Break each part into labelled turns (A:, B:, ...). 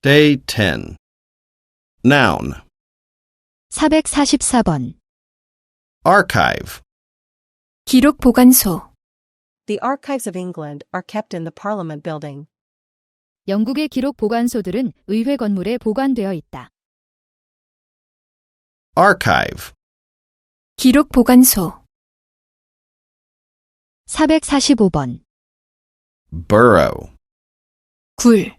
A: Day 10. Noun.
B: 444번.
A: Archive.
B: 기록 보관소.
C: The archives of England are kept in the Parliament building.
B: 영국의 기록 보관소들은 의회 건물에 보관되어 있다.
A: Archive.
B: 기록 보관소. 445번.
A: Burrow.
B: 굴.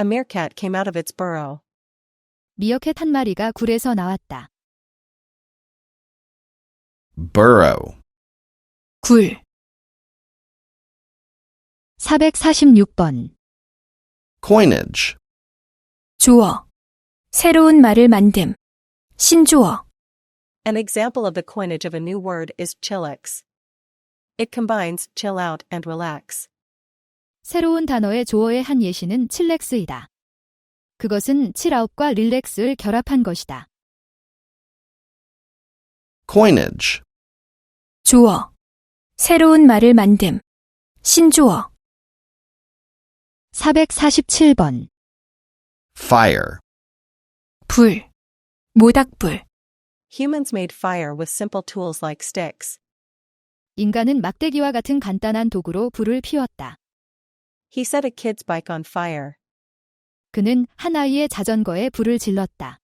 C: A meerkat came out of its burrow.
B: 미어캣 한 마리가 굴에서 나왔다.
A: Burrow.
B: 굴. 446번.
A: Coinage.
B: 조어. 새로운 말을 만듦. 신조어.
C: An example of the coinage of a new word is chillax. It combines chill out and relax.
B: 새로운 단어의 조어의 한 예시는 칠렉스이다. 그것은 칠아웃과 릴렉스를 결합한 것이다.
A: Coinage.
B: 조어. 새로운 말을 만듦. 신조어. 447번.
A: Fire.
B: 불. 모닥불.
C: Humans made fire with simple tools like sticks.
B: 인간은 막대기와 같은 간단한 도구로 불을 피웠다.
C: He set a kid's bike on fire.
B: 그는 한 아이의 자전거에 불을 질렀다.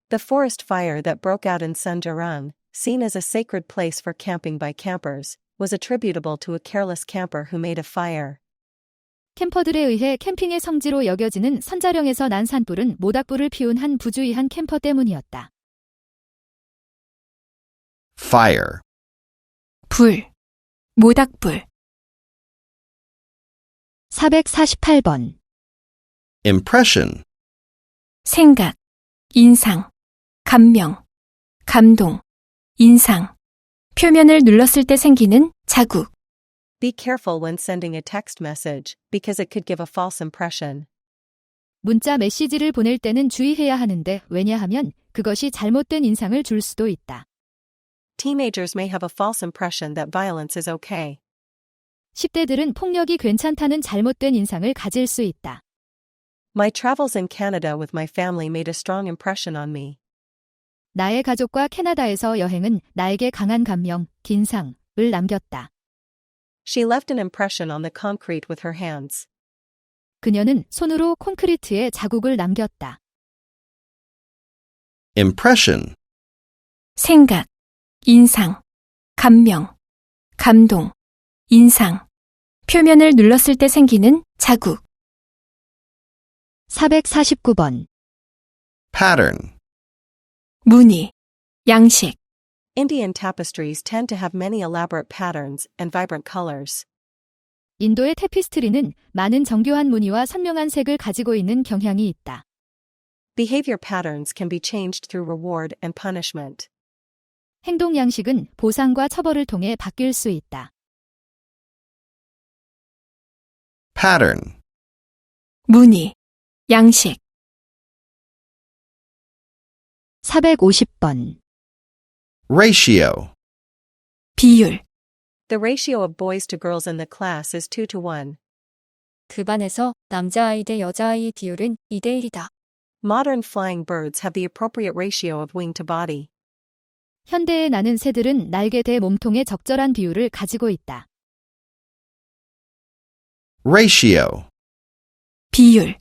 C: The forest fire that broke out in Sunjarang, seen as a sacred place for camping by campers, was attributable to a careless camper who made a fire.
B: 캠퍼들에 의해 캠핑의 성지로 여겨지는 선자령에서 난 산불은 모닥불을 피운 한 부주의한 캠퍼 때문이었다.
A: Fire.
B: 불. 모닥불. 448번.
A: Impression.
B: 생각. 인상. 감명. 감동. 인상. 표면을 눌렀을 때 생기는 자국.
C: Be careful when sending a text message, because it could give a false impression.
B: 문자 메시지를 보낼 때는 주의해야 하는데 왜냐하면 그것이 잘못된 인상을 줄 수도 있다.
C: Teenagers may have a false impression that violence is okay.
B: 10대들은 폭력이 괜찮다는 잘못된 인상을 가질 수 있다.
C: My travels in Canada with my family made a strong impression on me.
B: 나의 가족과 캐나다에서 여행은 나에게 강한 감명, 긴상을 남겼다.
C: She left an impression on the concrete with her hands.
B: 그녀는 손으로 콘크리트에 자국을 남겼다.
A: Impression.
B: 생각, 인상, 감명, 감동, 인상. 표면을 눌렀을 때 생기는 자국. 449번.
A: Pattern.
B: 무늬, 양식.
C: Indian tapestries tend to have many elaborate patterns and vibrant colors.
B: 인도의 테피스트리는 많은 정교한 무늬와 선명한 색을 가지고 있는 경향이 있다.
C: Behavior patterns can be changed through reward and punishment.
B: 행동 양식은 보상과 처벌을 통해 바뀔 수 있다.
A: Pattern.
B: 무늬, 양식. 450번.
A: Ratio.
B: 비율.
C: The ratio of boys to girls in the class is 2 to 1.
D: 그 반에서 남자아이 대 여자아이의 비율은 2대 1이다.
C: Modern flying birds have the appropriate ratio of wing to body.
B: 현대의 나는 새들은 날개 대 몸통의 적절한 비율을 가지고 있다.
A: Ratio.
B: 비율.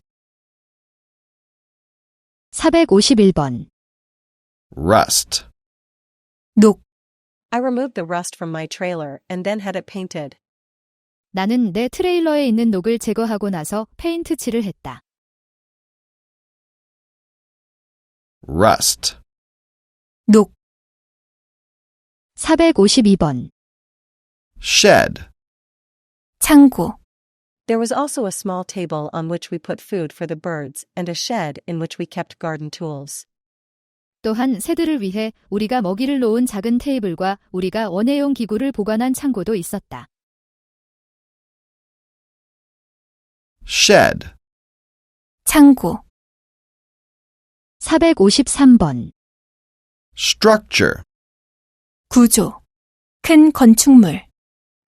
B: 451번.
A: Rust.
B: 녹.
C: I removed the rust from my trailer and then had it painted.
B: 나는 내 트레일러에 있는 녹을 제거하고 나서 페인트 칠을 했다.
A: Rust.
B: 녹. 452번.
A: Shed.
B: 창고.
C: There was also a small table on which we put food for the birds and a shed in which we kept garden tools.
B: 또한 새들을 위해 우리가 먹이를 놓은 작은 테이블과 우리가 원예용 기구를 보관한 창고도 있었다.
A: Shed.
B: 창고. 453번.
A: Structure.
B: 구조. 큰 건축물.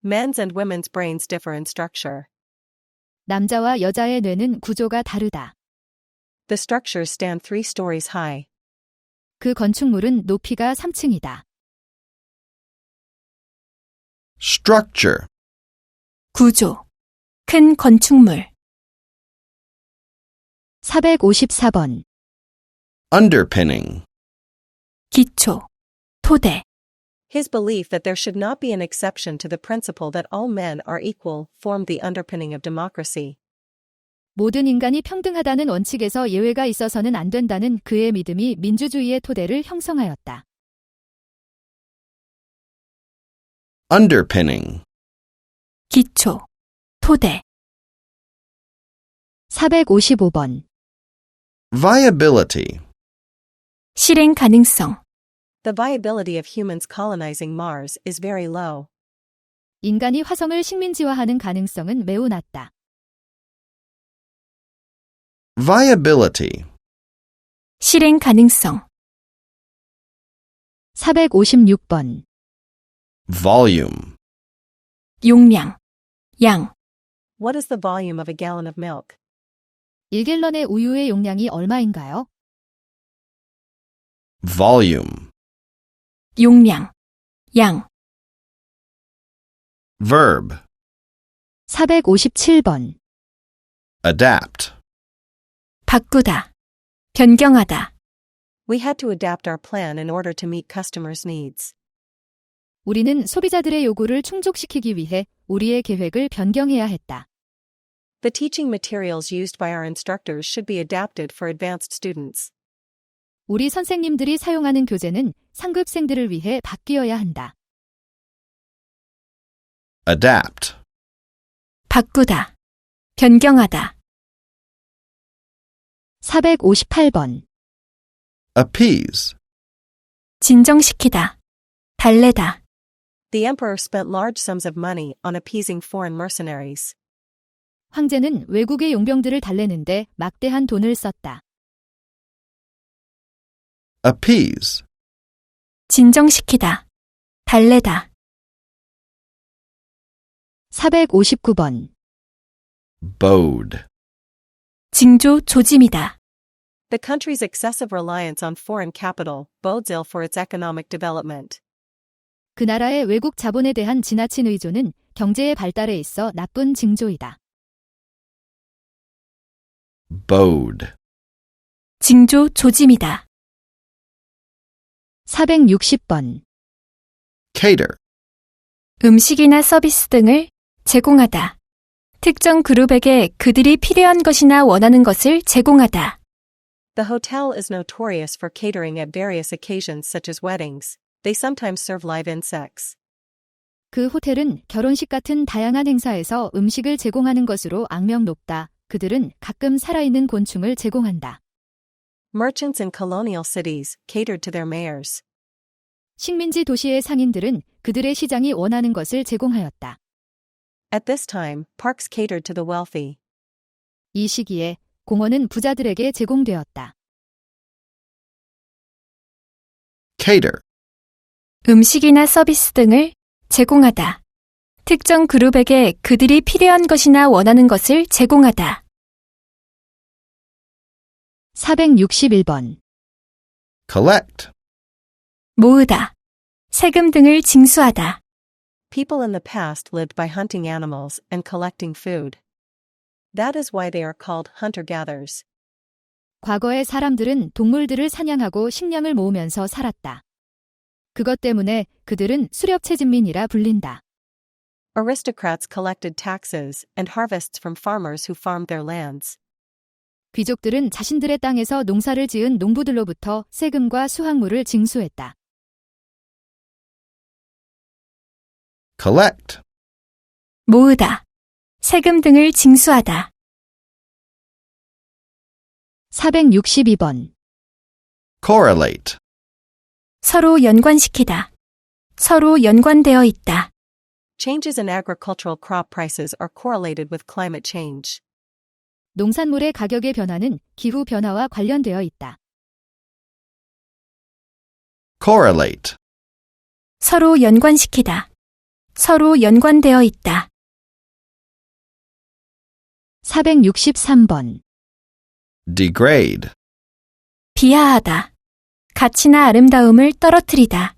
C: Men's and women's brains differ in structure.
B: 남자와 여자의 뇌는 구조가 다르다.
C: The structures stand 3 stories high.
B: 그 건축물은 높이가 3층이다.
A: Structure.
E: 구조, 큰 건축물.
B: 454번.
A: Underpinning.
E: 기초, 토대.
C: His belief that there should not be an exception to the principle that all men are equal formed the underpinning of democracy.
B: 모든 인간이 평등하다는 원칙에서 예외가 있어서는 안 된다는 그의 믿음이 민주주의의 토대를 형성하였다.
A: Underpinning.
E: 기초, 토대.
B: 455번.
A: Viability.
E: 실행 가능성.
C: The viability of humans colonizing Mars is very low.
B: 인간이 화성을 식민지화하는 가능성은 매우 낮다.
A: Viability.
E: 실행 가능성.
B: 456번.
A: Volume.
E: 용량, 양.
C: What is the volume of a gallon of milk?
B: 1갤런의 우유의 용량이 얼마인가요?
A: Volume.
E: 용량, 양.
A: Verb.
B: 457번.
A: Adapt.
E: 바꾸다, 변경하다.
C: We had to adapt our plan in order to meet customers' needs.
B: 우리는 소비자들의 요구를 충족시키기 위해 우리의 계획을 변경해야 했다.
C: The teaching materials used by our instructors should be adapted for advanced students.
B: 우리 선생님들이 사용하는 교재는 상급생들을 위해 바뀌어야 한다.
A: Adapt.
E: 바꾸다, 변경하다.
B: 458번.
A: Appease.
E: 진정시키다, 달래다.
C: The emperor spent large sums of money on appeasing foreign mercenaries.
B: 황제는 외국의 용병들을 달래는데 막대한 돈을 썼다.
A: Appease.
E: 진정시키다, 달래다.
B: 459번.
A: Bode.
E: 징조 조짐이다.
C: The country's excessive reliance on foreign capital bodes ill for its economic development.
B: 그 나라의 외국 자본에 대한 지나친 의존은 경제의 발달에 있어 나쁜 징조이다.
A: Bode.
E: 징조 조짐이다.
B: 460번.
A: Cater.
E: 음식이나 서비스 등을 제공하다. 특정 그룹에게 그들이 필요한 것이나 원하는 것을 제공하다.
C: The hotel is notorious for catering at various occasions such as weddings. They sometimes serve live insects.
B: 그 호텔은 결혼식 같은 다양한 행사에서 음식을 제공하는 것으로 악명 높다. 그들은 가끔 살아있는 곤충을 제공한다.
C: Merchants in colonial cities catered to their mayors.
B: 식민지 도시의 상인들은 그들의 시장이 원하는 것을 제공하였다.
C: At this time, parks catered to the wealthy.
B: 이 시기에 공원은 부자들에게 제공되었다.
A: Cater.
E: 음식이나 서비스 등을 제공하다. 특정 그룹에게 그들이 필요한 것이나 원하는 것을 제공하다.
B: 461번.
A: Collect.
E: 모으다. 세금 등을 징수하다.
C: People in the past lived by hunting animals and collecting food. That is why they are called hunter-gatherers.
B: 과거의 사람들은 동물들을 사냥하고 식량을 모으면서 살았다. 그것 때문에 그들은 수렵채진민이라 불린다.
C: Aristocrats collected taxes and harvests from farmers who farmed their lands.
B: 귀족들은 자신들의 땅에서 농사를 지은 농부들로부터 세금과 수확물을 징수했다.
A: Collect.
E: 모으다. 세금 등을 징수하다.
B: 462번.
A: Correlate.
E: 서로 연관시키다. 서로 연관되어 있다.
C: Changes in agricultural crop prices are correlated with climate change.
B: 농산물의 가격의 변화는 기후 변화와 관련되어 있다.
A: Correlate.
E: 서로 연관시키다. 서로 연관되어 있다.
B: 463번.
A: degrade,
E: 비하하다. 가치나 아름다움을 떨어뜨리다.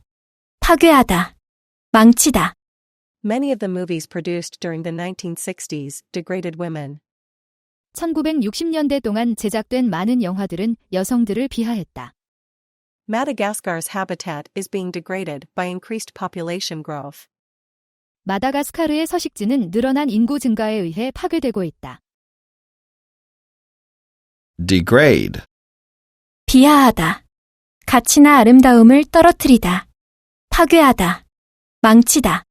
E: 파괴하다. 망치다.
C: Many of the movies produced during the 1960s degraded women.
B: 1960년대 동안 제작된 많은 영화들은 여성들을 비하했다.
C: Madagascar's habitat is being degraded by increased population growth.
B: 마다가스카르의 서식지는 늘어난 인구 증가에 의해 파괴되고 있다.
A: degrade,
E: 비하하다. 가치나 아름다움을 떨어뜨리다. 파괴하다. 망치다.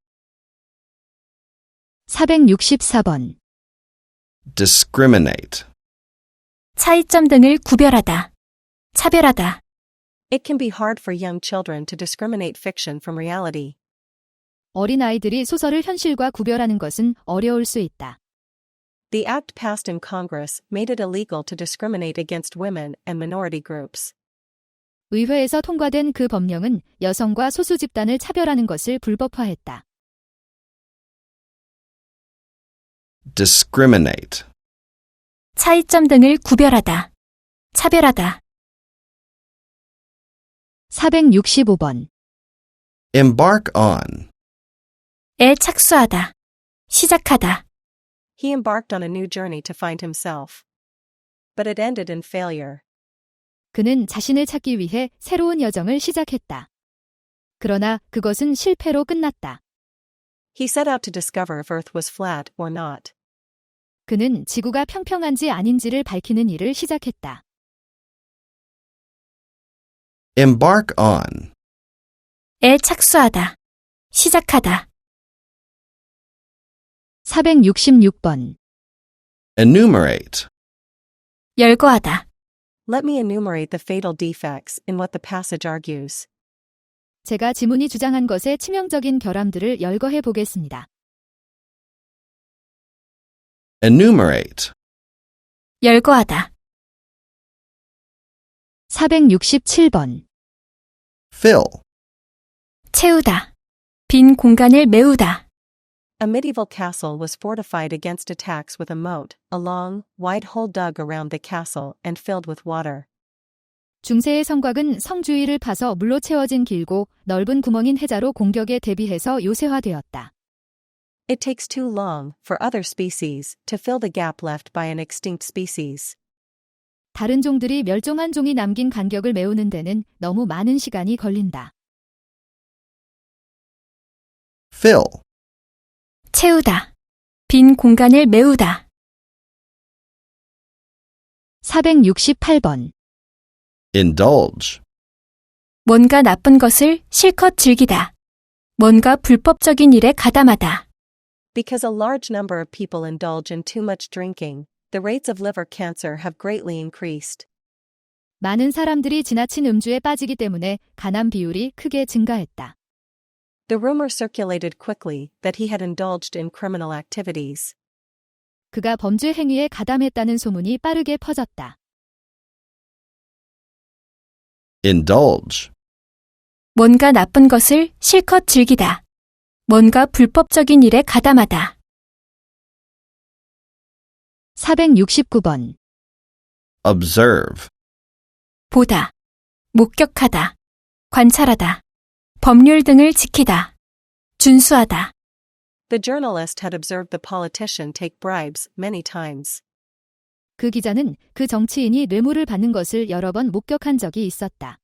B: 464번.
A: discriminate,
E: 차이점 등을 구별하다. 차별하다.
C: It can be hard for young children to discriminate fiction from reality.
B: 어린아이들이 소설을 현실과 구별하는 것은 어려울 수 있다.
C: The act passed in Congress made it illegal to discriminate against women and minority groups.
B: 의회에서 통과된 그 법령은 여성과 소수 집단을 차별하는 것을 불법화했다.
A: discriminate,
E: 차이점 등을 구별하다. 차별하다.
B: 465번.
A: embark on,
E: 에 착수하다. 시작하다.
C: He embarked on a new journey to find himself. But it ended in failure.
B: 그는 자신을 찾기 위해 새로운 여정을 시작했다. 그러나 그것은 실패로 끝났다.
C: He set out to discover if Earth was flat or not.
B: 그는 지구가 평평한지 아닌지를 밝히는 일을 시작했다.
A: embark on,
E: 에 착수하다. 시작하다.
B: 466번.
A: enumerate,
E: 열거하다.
C: Let me enumerate the fatal defects in what the passage argues.
B: 제가 지문이 주장한 것의 치명적인 결함들을 열거해 보겠습니다.
A: enumerate,
E: 열거하다.
B: 467번.
A: fill,
E: 채우다. 빈 공간을 메우다.
C: A medieval castle was fortified against attacks with a moat, a long, wide hole dug around the castle and filled with water.
B: 중세의 성곽은 성 주위를 파서 물로 채워진 길고 넓은 구멍인 해자로 공격에 대비해서 요새화되었다.
C: It takes too long for other species to fill the gap left by an extinct species.
B: 다른 종들이 멸종한 종이 남긴 간격을 메우는 데는 너무 많은 시간이 걸린다.
A: fill,
E: 채우다. 빈 공간을 메우다.
B: 468번.
A: indulge,
E: 뭔가 나쁜 것을 실컷 즐기다. 뭔가 불법적인 일에 가담하다.
C: Because a large number of people indulge in too much drinking, the rates of liver cancer have greatly increased.
B: 많은 사람들이 지나친 음주에 빠지기 때문에 간암 비율이 크게 증가했다.
C: The rumor circulated quickly that he had indulged in criminal activities.
B: 그가 범죄 행위에 가담했다는 소문이 빠르게 퍼졌다.
A: indulge,
E: 뭔가 나쁜 것을 실컷 즐기다. 뭔가 불법적인 일에 가담하다.
B: 469번.
A: observe,
E: 보다. 목격하다. 관찰하다. 법률 등을 지키다. 준수하다.
C: The journalist had observed the politician take bribes many times.
B: 그 기자는 그 정치인이 뇌물을 받는 것을 여러 번 목격한 적이 있었다.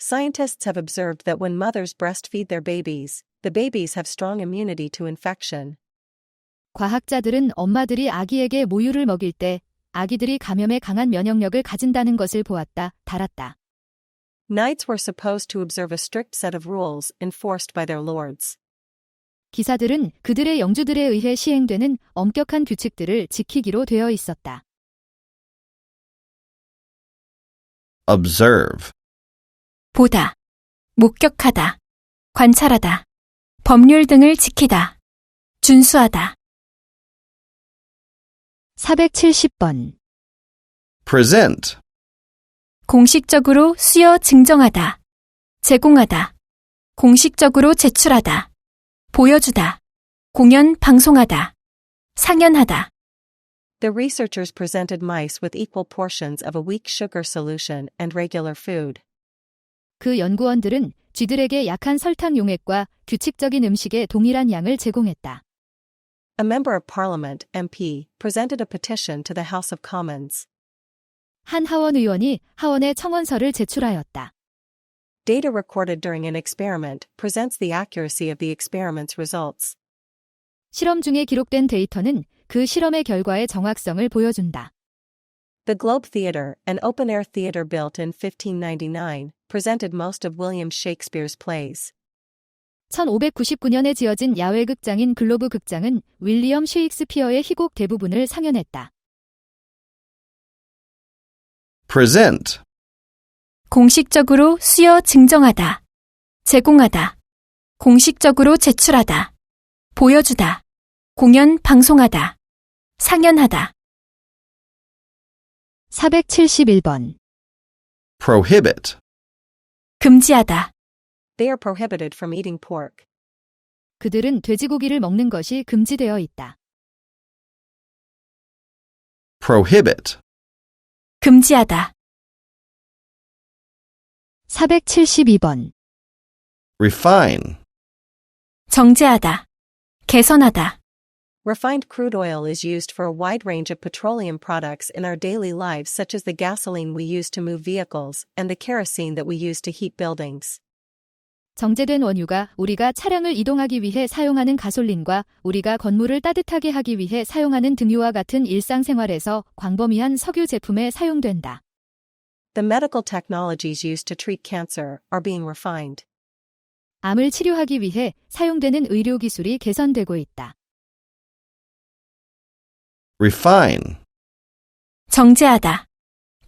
C: Scientists have observed that when mothers breastfeed their babies, the babies have strong immunity to infection.
B: 과학자들은 엄마들이 아기에게 모유를 먹일 때 아기들이 감염에 강한 면역력을 가진다는 것을 보았다, 달았다.
C: Knights were supposed to observe a strict set of rules enforced by their lords.
B: 기사들은 그들의 영주들에 의해 시행되는 엄격한 규칙들을 지키기로 되어 있었다.
A: observe,
E: 보다. 목격하다. 관찰하다. 법률 등을 지키다. 준수하다.
B: 470번.
A: present,
E: 공식적으로 수여 증정하다. 제공하다. 공식적으로 제출하다. 보여주다. 공연 방송하다. 상연하다.
C: The researchers presented mice with equal portions of a weak sugar solution and regular food.
B: 그 연구원들은 쥐들에게 약한 설탕 용액과 규칙적인 음식의 동일한 양을 제공했다.
C: A member of parliament, MP, presented a petition to the House of Commons.
B: 한 하원 의원이 하원에 청원서를 제출하였다.
C: Data recorded during an experiment presents the accuracy of the experiment's results.
B: 실험 중에 기록된 데이터는 그 실험의 결과의 정확성을 보여준다.
C: The Globe Theatre, an open-air theatre built in 1599, presented most of William Shakespeare's plays.
B: 1599년에 지어진 야외 극장인 글로브 극장은 윌리엄 셰익스피어의 희곡 대부분을 상연했다.
A: present,
E: 공식적으로 수여 증정하다, 제공하다, 공식적으로 제출하다, 보여주다, 공연 방송하다, 상연하다.
B: 471번.
A: prohibit,
E: 금지하다,
C: They are prohibited from eating pork.
B: 그들은 돼지고기를 먹는 것이 금지되어 있다.
A: prohibit,
E: 금지하다,
B: 472번.
A: refine,
E: 정제하다, 개선하다,
C: Refined crude oil is used for a wide range of petroleum products in our daily lives, such as the gasoline we use to move vehicles and the kerosene that we use to heat buildings.
B: 정제된 원유가 우리가 차량을 이동하기 위해 사용하는 가솔린과 우리가 건물을 따뜻하게 하기 위해 사용하는 등유와 같은 일상생활에서 광범위한 석유 제품에 사용된다.
C: The medical technologies used to treat cancer are being refined.
B: 암을 치료하기 위해 사용되는 의료기술이 개선되고 있다.
A: refine,
E: 정제하다,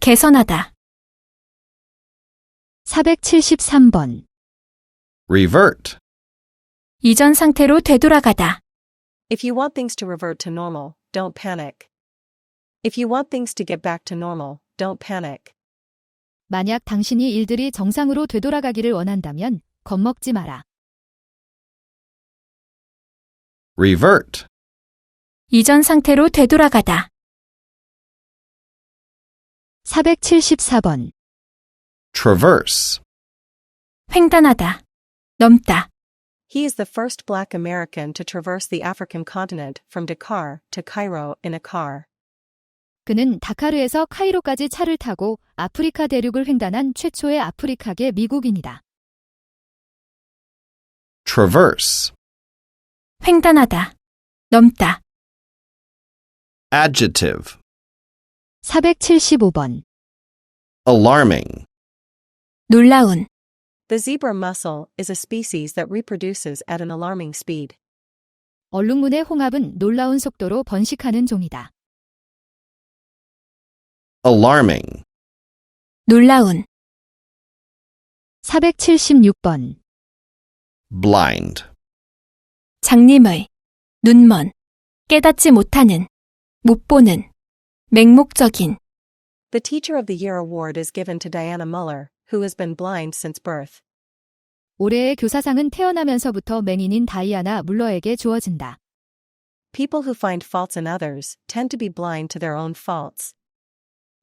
E: 개선하다,
B: 473번.
A: revert,
E: 이전 상태로 되돌아가다,
C: If you want things to revert to normal, don't panic. If you want things to get back to normal, don't panic.
B: 만약 당신이 일들이 정상으로 되돌아가기를 원한다면 겁먹지 마라.
A: revert,
E: 이전 상태로 되돌아가다,
B: 474번.
A: traverse,
E: 횡단하다, 넘다,
C: He is the first black American to traverse the African continent from Dakar to Cairo in a car.
B: 그는 다카르에서 카이로까지 차를 타고 아프리카 대륙을 횡단한 최초의 아프리카계 미국인이다.
A: traverse,
E: 횡단하다, 넘다,
A: adjective,
B: 475번.
A: alarming,
E: 놀라운,
C: The zebra mussel is a species that reproduces at an alarming speed.
B: 얼룩무늬 홍합은 놀라운 속도로 번식하는 종이다.
A: alarming,
E: 놀라운,
B: 476번.
A: blind,
E: 장님의, 눈먼, 깨닫지 못하는, 못 보는, 맹목적인,
C: The Teacher of the Year award is given to Diana Muller, who has been blind since birth.
B: 올해의 교사상은 태어나면서부터 맹인인 다이아나 물러에게 주어진다.
C: People who find faults in others tend to be blind to their own faults.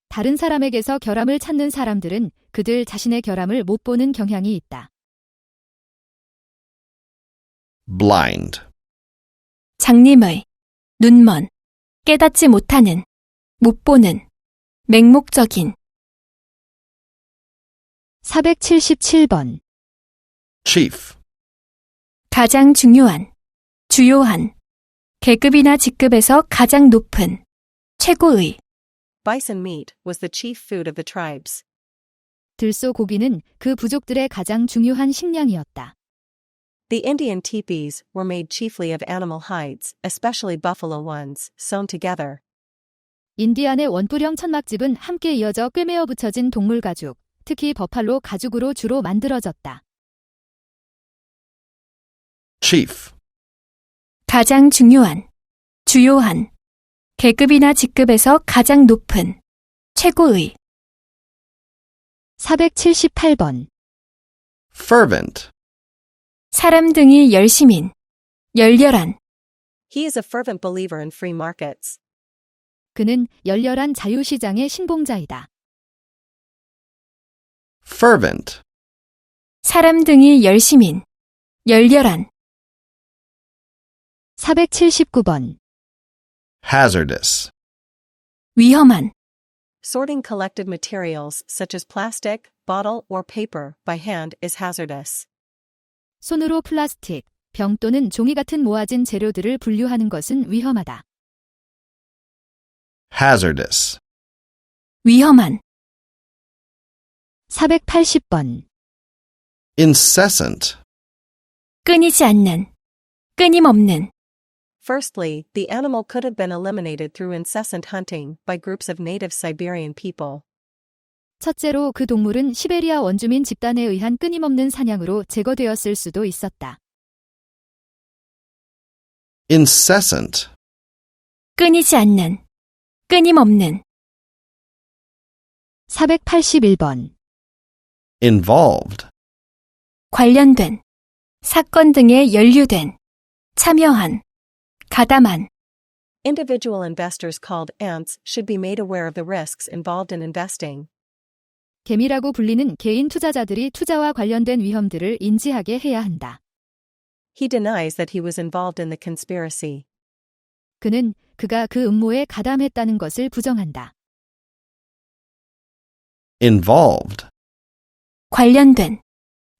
B: 다른 사람에게서 결함을 찾는 사람들은 그들 자신의 결함을 못 보는 경향이 있다.
A: blind,
E: 장님의, 눈먼, 깨닫지 못하는, 못 보는, 맹목적인,
B: 477번.
A: chief,
E: 가장 중요한, 주요한, 계급이나 직급에서 가장 높은, 최고의,
C: Bison meat was the chief food of the tribes.
B: 들소 고기는 그 부족들의 가장 중요한 식량이었다.
C: The Indian teepees were made chiefly of animal hides, especially buffalo ones, sewn together.
B: 인디안의 원뿔형 천막집은 함께 이어져 꿰매어 붙여진 동물 가죽, 특히 버팔로 가죽으로 주로 만들어졌다.
A: chief,
E: 가장 중요한, 주요한, 계급이나 직급에서 가장 높은, 최고의,
B: 478번.
A: fervent,
E: 사람 등이 열심인, 열렬한,
C: He is a fervent believer in free markets.
B: 그는 열렬한 자유시장의 신봉자이다.
A: Fervent.
E: 사람 등이 열심인, 열렬한.
B: 479번.
A: Hazardous.
E: 위험한,
C: Sorting collected materials such as plastic, bottle, or paper by hand is hazardous.
B: 손으로 플라스틱, 병 또는 종이 같은 모아진 재료들을 분류하는 것은 위험하다.
A: Hazardous.
E: 위험한,
B: 480번.
A: Incessant.
E: 끊이지 않는, 끊임없는.
C: Firstly, the animal could have been eliminated through incessant hunting by groups of native Siberian people.
B: 첫째로 그 동물은 시베리아 원주민 집단에 의한 끊임없는 사냥으로 제거되었을 수도 있었다.
A: Incessant.
E: 끊이지 않는, 끊임없는.
B: 481번.
A: Involved.
E: 관련된, 사건 등에 연루된, 참여한, 가담한.
C: Individual investors called ants should be made aware of the risks involved in investing.
B: 개미라고 불리는 개인 투자자들이 투자와 관련된 위험들을 인지하게 해야 한다.
C: He denies that he was involved in the conspiracy.
B: 그는 그가 그 음모에 가담했다는 것을 부정한다.
A: Involved.
E: 관련된,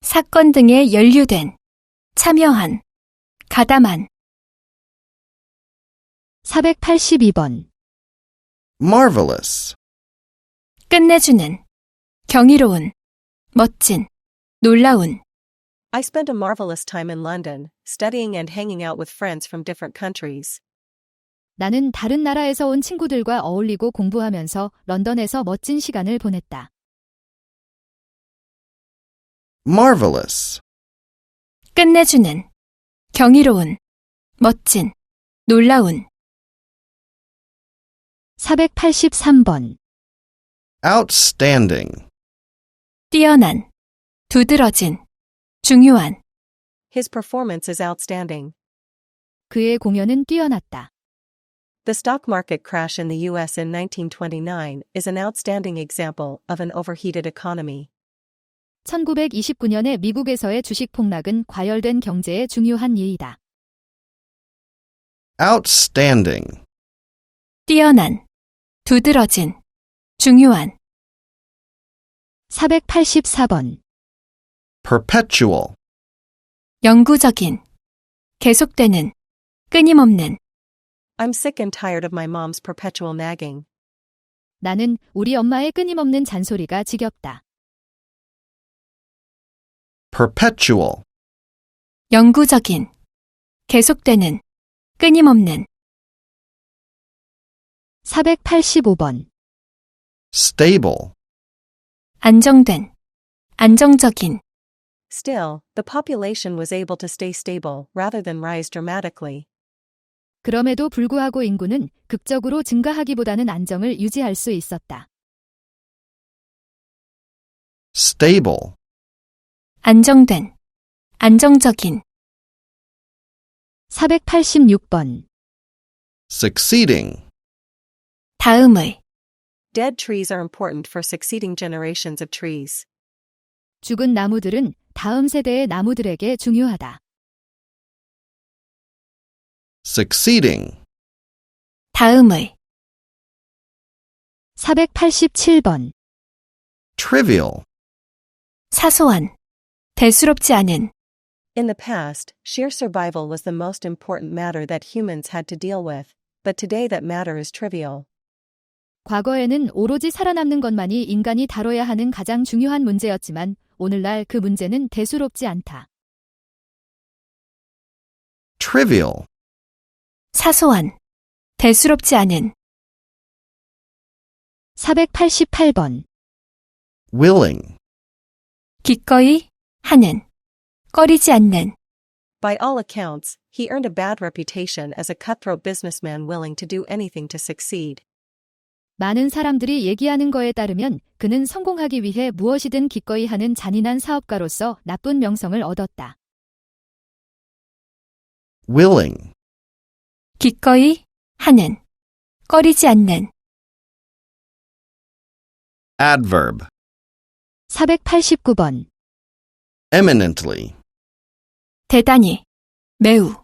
E: 사건 등에 연루된, 참여한, 가담한.
B: 482번.
A: Marvelous.
E: 끝내주는, 경이로운, 멋진, 놀라운.
C: I spent a marvelous time in London, studying and hanging out with friends from different countries.
B: 나는 다른 나라에서 온 친구들과 어울리고 공부하면서 런던에서 멋진 시간을 보냈다.
A: Marvelous.
E: 끝내주는, 경이로운, 멋진, 놀라운.
B: 483번.
A: Outstanding.
E: 뛰어난, 두드러진, 중요한.
C: His performance is outstanding.
B: 그의 공연은 뛰어났다.
C: The stock market crash in the US in 1929 is an outstanding example of an overheated economy.
B: 1929년의 미국에서의 주식 폭락은 과열된 경제의 중요한 예이다.
A: Outstanding.
E: 뛰어난, 두드러진, 중요한.
B: 484번.
A: Perpetual.
E: 영구적인, 계속되는, 끊임없는.
C: I'm sick and tired of my mom's perpetual nagging.
B: 나는 우리 엄마의 끊임없는 잔소리가 지겹다.
A: Perpetual.
E: 영구적인, 계속되는, 끊임없는.
B: 485번.
A: Stable.
E: 안정된, 안정적인.
C: Still, the population was able to stay stable rather than rise dramatically.
B: 그럼에도 불구하고 인구는 극적으로 증가하기보다는 안정을 유지할 수 있었다.
A: Stable.
E: 안정된, 안정적인.
B: 486번.
A: Succeeding.
E: 다음의.
C: Dead trees are important for succeeding generations of trees.
B: 죽은 나무들은 다음 세대의 나무들에게 중요하다.
A: Succeeding.
E: 다음의.
B: 487번.
A: Trivial.
E: 사소한, 대수롭지 않은.
C: In the past, sheer survival was the most important matter that humans had to deal with, but today that matter is trivial.
B: 과거에는 오로지 살아남는 것만이 인간이 다뤄야 하는 가장 중요한 문제였지만 오늘날 그 문제는 대수롭지 않다.
A: Trivial.
E: 사소한, 대수롭지 않은.
B: 488번.
A: Willing.
E: 기꺼이, 하는. 꺼리지 않는.
C: By all accounts, he earned a bad reputation as a cutthroat businessman willing to do anything to succeed.
B: 많은 사람들이 얘기하는 거에 따르면 그는 성공하기 위해 무엇이든 기꺼이 하는 잔인한 사업가로서 나쁜 명성을 얻었다.
A: Willing.
E: 기꺼이, 하는. 꺼리지 않는.
A: Adverb.
B: 489번.
A: Eminently.
E: 대단히. 매우.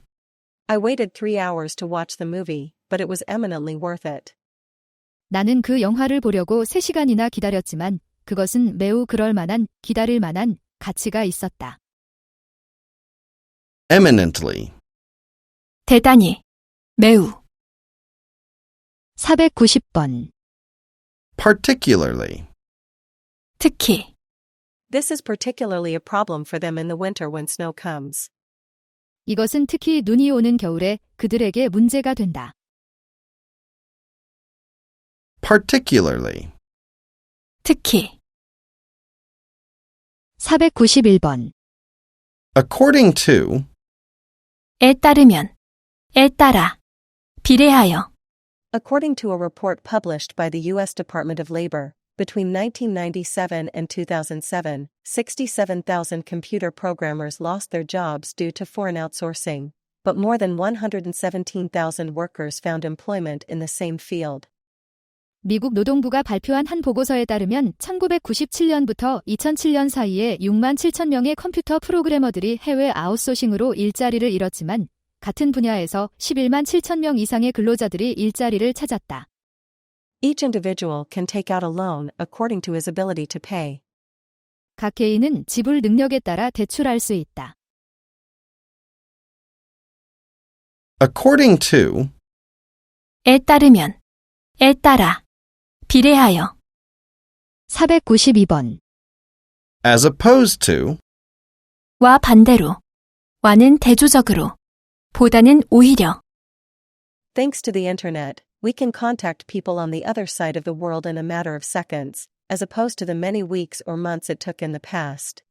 C: I waited 3 hours to watch the movie, but it was eminently worth it.
B: 나는 그 영화를 보려고 3시간이나 기다렸지만 그것은 매우 그럴 만한, 기다릴 만한 가치가 있었다.
A: Eminently.
E: 대단히. 매우.
B: 490번.
A: Particularly.
E: 특히.
C: This is particularly a problem for them in the winter when snow comes.
B: 이것은 특히 눈이 오는 겨울에 그들에게 문제가 된다.
A: Particularly.
E: 특히.
B: 491번.
A: According to.
E: 에 따르면. 에 따라. 비례하여.
C: According to a report published by the U.S. Department of Labor, between 1997 and 2007, 67,000 computer programmers lost their jobs due to foreign outsourcing, but more than 117,000 workers found employment in the same field.
B: 미국 노동부가 발표한 한 보고서에 따르면 1997년부터 2007년 사이에 6만 7천 명의 컴퓨터 프로그래머들이 해외 아웃소싱으로 일자리를 잃었지만 같은 분야에서 11만 7천 명 이상의 근로자들이 일자리를 찾았다.
C: Each individual can take out a loan according to his ability to pay.
B: 각 개인은 지불 능력에 따라 대출할 수 있다.
A: According to.
E: 에 따르면. 에 따라. 비례하여.
B: 492번.
A: As opposed to.
E: 와 반대로. 와는 대조적으로. 보다는 오히려.
C: Thanks to the internet, we can contact people on the other side of the world in a matter of seconds, as opposed to the many weeks or months it took in the past.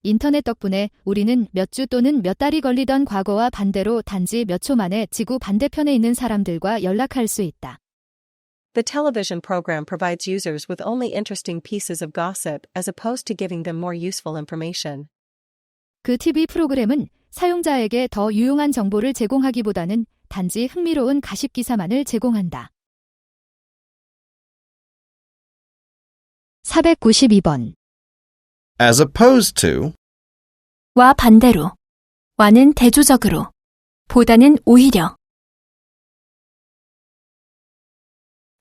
B: 인터넷 덕분에 우리는 몇 주 또는 몇 달이 걸리던 과거와 반대로 단지 몇 초 만에 지구 반대편에 있는 사람들과 연락할 수 있다.
C: The television program provides users with only interesting pieces of gossip as opposed to giving them more useful information.
B: 그 TV 프로그램은 사용자에게 더 유용한 정보를 제공하기보다는 단지 흥미로운 가십 기사만을 제공한다. 492번.
A: As opposed to.
E: 와 반대로. 와는 대조적으로. 보다는 오히려.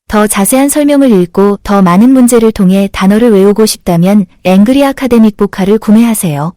F: 더 자세한 설명을 읽고 더 많은 문제를 통해 단어를 외우고 싶다면 앵그리 아카데믹 복화를 구매하세요.